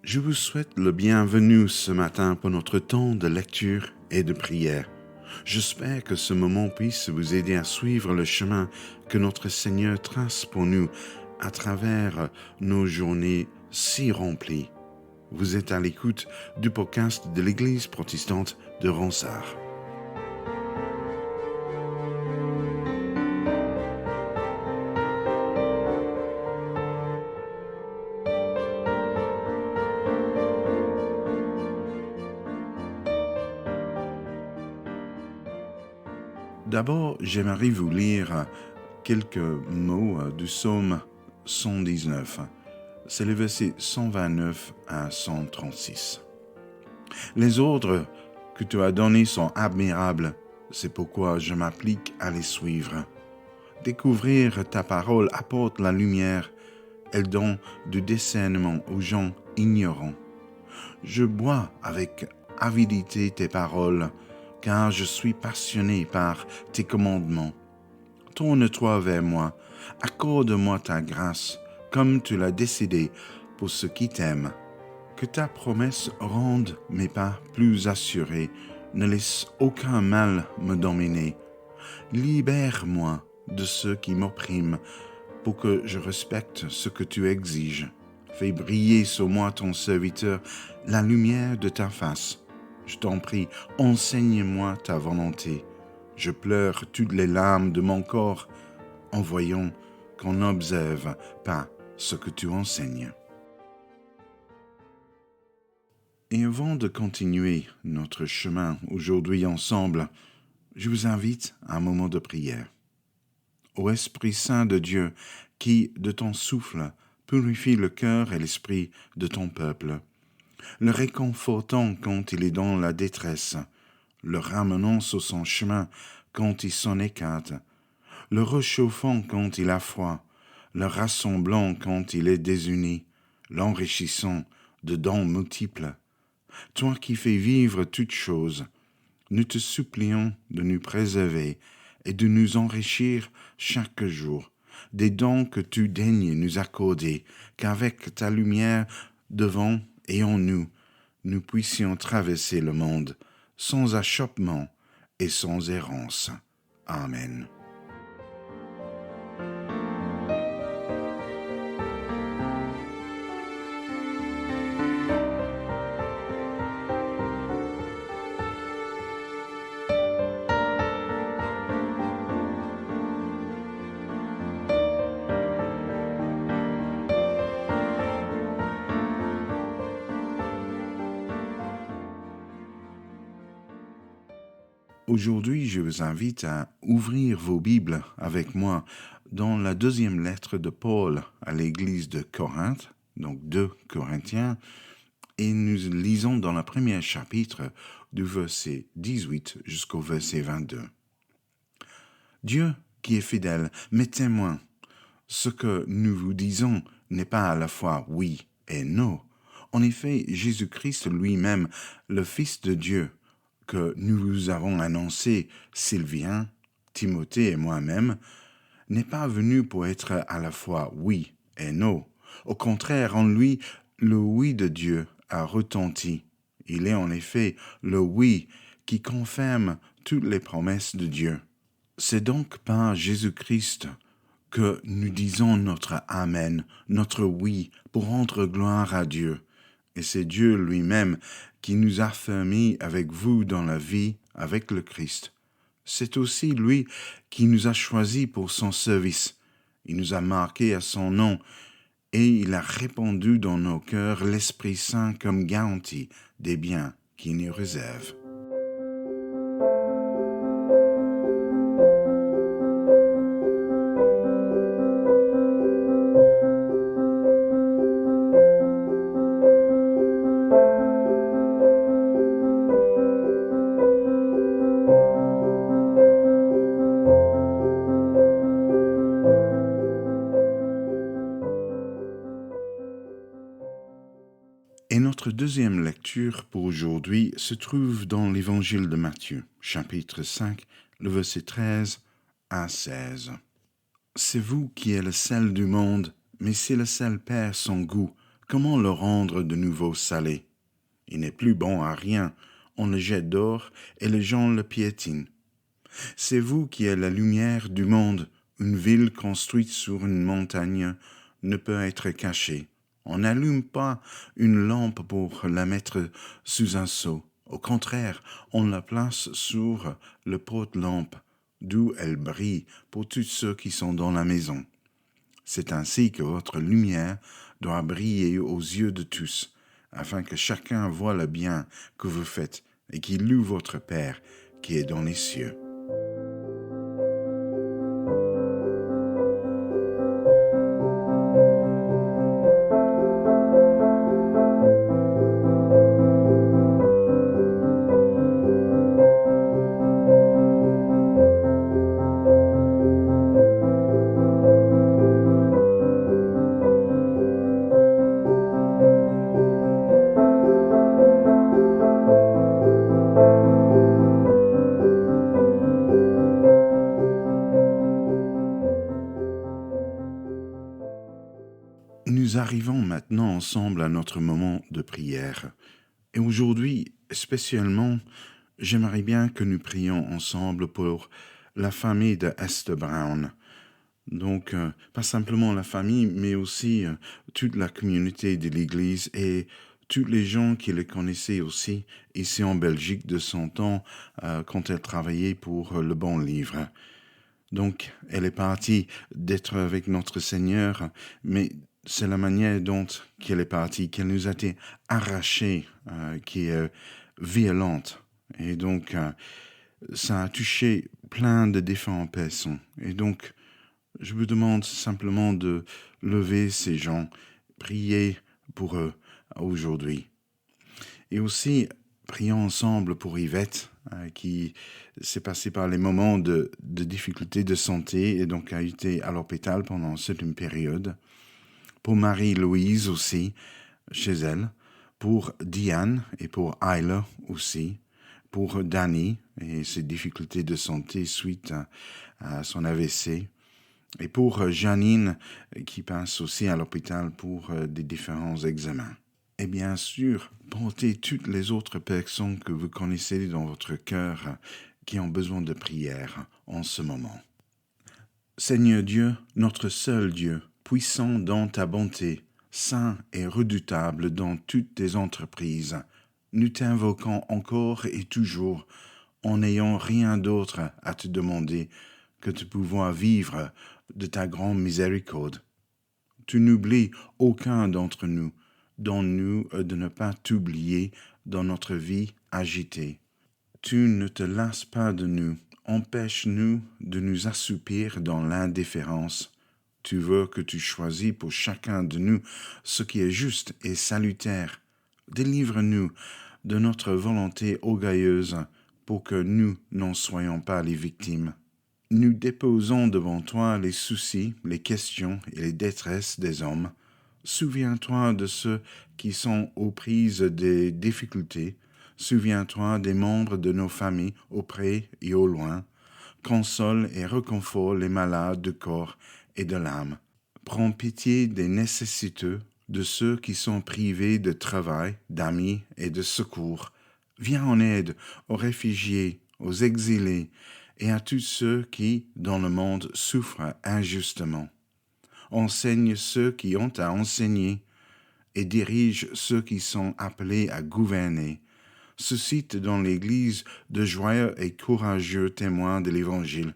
Je vous souhaite le bienvenu ce matin pour notre temps de lecture et de prière. J'espère que ce moment puisse vous aider à suivre le chemin que notre Seigneur trace pour nous à travers nos journées si remplies. Vous êtes à l'écoute du podcast de l'Église protestante de Ronsard. D'abord, j'aimerais vous lire quelques mots du psaume 119. C'est le verset 129 à 136. Les ordres que tu as donnés sont admirables, c'est pourquoi je m'applique à les suivre. Découvrir ta parole apporte la lumière, elle donne du discernement aux gens ignorants. Je bois avec avidité tes paroles, car je suis passionné par tes commandements. Tourne-toi vers moi, accorde-moi ta grâce, comme tu l'as décidé pour ceux qui t'aiment. Que ta promesse rende mes pas plus assurés, ne laisse aucun mal me dominer. Libère-moi de ceux qui m'oppriment, pour que je respecte ce que tu exiges. Fais briller sur moi, ton serviteur, la lumière de ta face. Je t'en prie, enseigne-moi ta volonté. Je pleure toutes les larmes de mon corps en voyant qu'on n'observe pas ce que tu enseignes. Et avant de continuer notre chemin aujourd'hui ensemble, je vous invite à un moment de prière. Ô Esprit Saint de Dieu, qui, de ton souffle, purifie le cœur et l'esprit de ton peuple, le réconfortant quand il est dans la détresse, le ramenant sur son chemin quand il s'en écarte, le réchauffant quand il a froid, le rassemblant quand il est désuni, l'enrichissant de dons multiples. Toi qui fais vivre toutes choses, nous te supplions de nous préserver et de nous enrichir chaque jour des dons que tu daignes nous accorder, qu'avec ta lumière devant et en nous, nous puissions traverser le monde sans achoppement et sans errance. Amen. Aujourd'hui, je vous invite à ouvrir vos Bibles avec moi dans la deuxième lettre de Paul à l'église de Corinthe, donc 2 Corinthiens, et nous lisons dans le premier chapitre du verset 18 jusqu'au verset 22. Dieu qui est fidèle, mais témoin, ce que nous vous disons n'est pas à la fois oui et non. En effet, Jésus-Christ lui-même, le Fils de Dieu, que nous vous avons annoncé, Sylvain, Timothée et moi-même, n'est pas venu pour être à la fois oui et non. Au contraire, en lui, le oui de Dieu a retenti. Il est en effet le oui qui confirme toutes les promesses de Dieu. C'est donc par Jésus-Christ que nous disons notre Amen, notre oui, pour rendre gloire à Dieu. Et c'est Dieu lui-même qui nous a fermis avec vous dans la vie avec le Christ. C'est aussi lui qui nous a choisis pour son service. Il nous a marqués à son nom et il a répandu dans nos cœurs l'Esprit Saint comme garantie des biens qu'il nous réserve. Et notre deuxième lecture pour aujourd'hui se trouve dans l'Évangile de Matthieu, chapitre 5, le verset 13 à 16. C'est vous qui êtes le sel du monde, mais si le sel perd son goût, comment le rendre de nouveau salé? Il n'est plus bon à rien, on le jette dehors et les gens le piétinent. C'est vous qui êtes la lumière du monde. Une ville construite sur une montagne ne peut être cachée. On n'allume pas une lampe pour la mettre sous un seau. Au contraire, on la place sur le pot-lampe, d'où elle brille pour tous ceux qui sont dans la maison. C'est ainsi que votre lumière doit briller aux yeux de tous, afin que chacun voie le bien que vous faites et qu'il loue votre Père qui est dans les cieux. Nous arrivons maintenant ensemble à notre moment de prière. Et aujourd'hui, spécialement, j'aimerais bien que nous prions ensemble pour la famille de Esther Brown. Donc, pas simplement la famille, mais aussi toute la communauté de l'Église et tous les gens qui le connaissaient aussi ici en Belgique de son temps quand elle travaillait pour le Bon Livre. Donc, elle est partie d'être avec notre Seigneur, mais c'est la manière dont qu'elle est partie, qu'elle nous a été arrachée, qui est violente. Et donc, ça a touché plein de différentes personnes. Et donc, je vous demande simplement de lever ces gens, prier pour eux aujourd'hui. Et aussi, prions ensemble pour Yvette, qui s'est passée par les moments de difficultés de santé et donc a été à l'hôpital pendant cette période. Pour Marie-Louise aussi, chez elle. Pour Diane et pour Ayla aussi. Pour Danny et ses difficultés de santé suite à son AVC. Et pour Janine, qui passe aussi à l'hôpital pour des différents examens. Et bien sûr, portez toutes les autres personnes que vous connaissez dans votre cœur qui ont besoin de prière en ce moment. Seigneur Dieu, notre seul Dieu, puissant dans ta bonté, saint et redoutable dans toutes tes entreprises, nous t'invoquons encore et toujours en n'ayant rien d'autre à te demander que de pouvoir vivre de ta grande miséricorde. Tu n'oublies aucun d'entre nous, donne-nous de ne pas t'oublier dans notre vie agitée. Tu ne te lasses pas de nous, empêche-nous de nous assoupir dans l'indifférence. Tu veux que tu choisis pour chacun de nous ce qui est juste et salutaire. Délivre-nous de notre volonté orgueilleuse pour que nous n'en soyons pas les victimes. Nous déposons devant toi les soucis, les questions et les détresses des hommes. Souviens-toi de ceux qui sont aux prises des difficultés. Souviens-toi des membres de nos familles, au près et au loin. Console et réconfort les malades de corps et de l'âme. Prends pitié des nécessiteux, de ceux qui sont privés de travail, d'amis et de secours. Viens en aide aux réfugiés, aux exilés et à tous ceux qui, dans le monde, souffrent injustement. Enseigne ceux qui ont à enseigner et dirige ceux qui sont appelés à gouverner. Suscite dans l'Église de joyeux et courageux témoins de l'Évangile.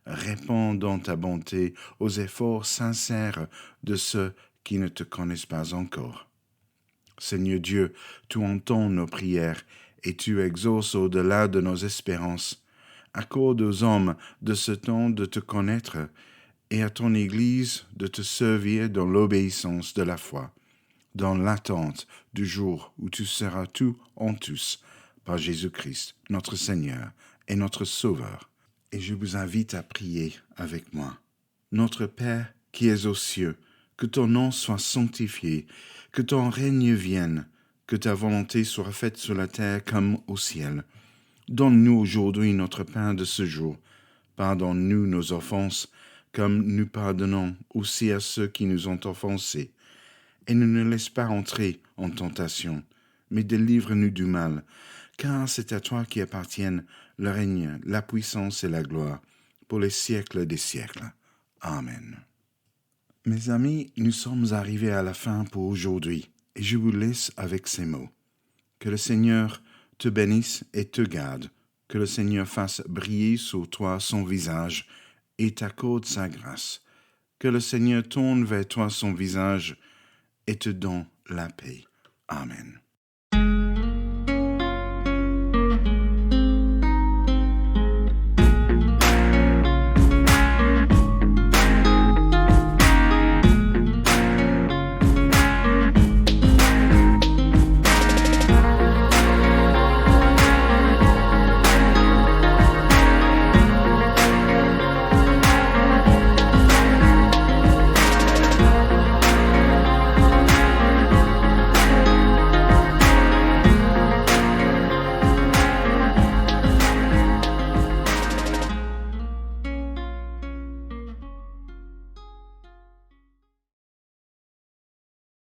Réponds dans ta bonté aux efforts sincères de ceux qui ne te connaissent pas encore. Seigneur Dieu, tu entends nos prières et tu exauces au-delà de nos espérances. Accorde aux hommes de ce temps de te connaître et à ton Église de te servir dans l'obéissance de la foi, dans l'attente du jour où tu seras tout en tous, par Jésus-Christ, notre Seigneur et notre Sauveur. Et je vous invite à prier avec moi. Notre Père qui es aux cieux, que ton nom soit sanctifié, que ton règne vienne, que ta volonté soit faite sur la terre comme au ciel. Donne-nous aujourd'hui notre pain de ce jour. Pardonne-nous nos offenses, comme nous pardonnons aussi à ceux qui nous ont offensés. et ne nous laisse pas entrer en tentation, mais délivre-nous du mal, car c'est à toi qui appartiennent le règne, la puissance et la gloire, pour les siècles des siècles. Amen. Mes amis, nous sommes arrivés à la fin pour aujourd'hui, et je vous laisse avec ces mots. Que le Seigneur te bénisse et te garde, que le Seigneur fasse briller sur toi son visage et t'accorde sa grâce, que le Seigneur tourne vers toi son visage et te donne la paix. Amen.